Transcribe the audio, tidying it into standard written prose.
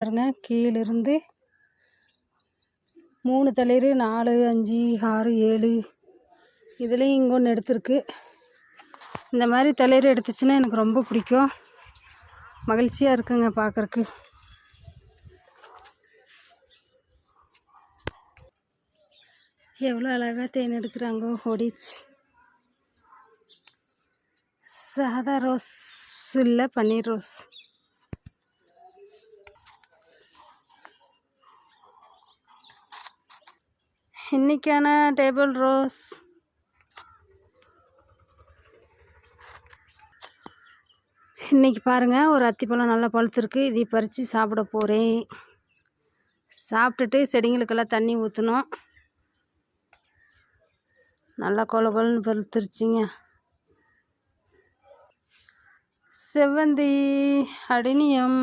பாருங்க, கீழிருந்து 3 தளிர், 4, 5, 6, 7 இதுலேயும் இங்கே ஒன்று எடுத்திருக்கு. இந்த மாதிரி தளிர் எடுத்துச்சுன்னா எனக்கு ரொம்ப பிடிக்கும், மகிழ்ச்சியாக இருக்குங்க பார்க்குறக்கு. எவ்வளோ அழகாக தேன் எடுக்கிறாங்கோ. ஓடிச்சு. சாதா ரோஸ் இல்லை, பன்னீர் ரோஸ். இன்றைக்கான டேபிள் ரோஸ். இன்றைக்கி பாருங்கள், ஒரு அத்திப்பழம் நல்லா பழுத்துருக்கு. இதை பறித்து சாப்பிட போகிறேன். சாப்பிட்டுட்டு செடிங்களுக்கெல்லாம் தண்ணி ஊற்றணும். நல்லா கொல கொலன்னு பழுத்துருச்சிங்க. செவ்வந்தி, அடினியம்,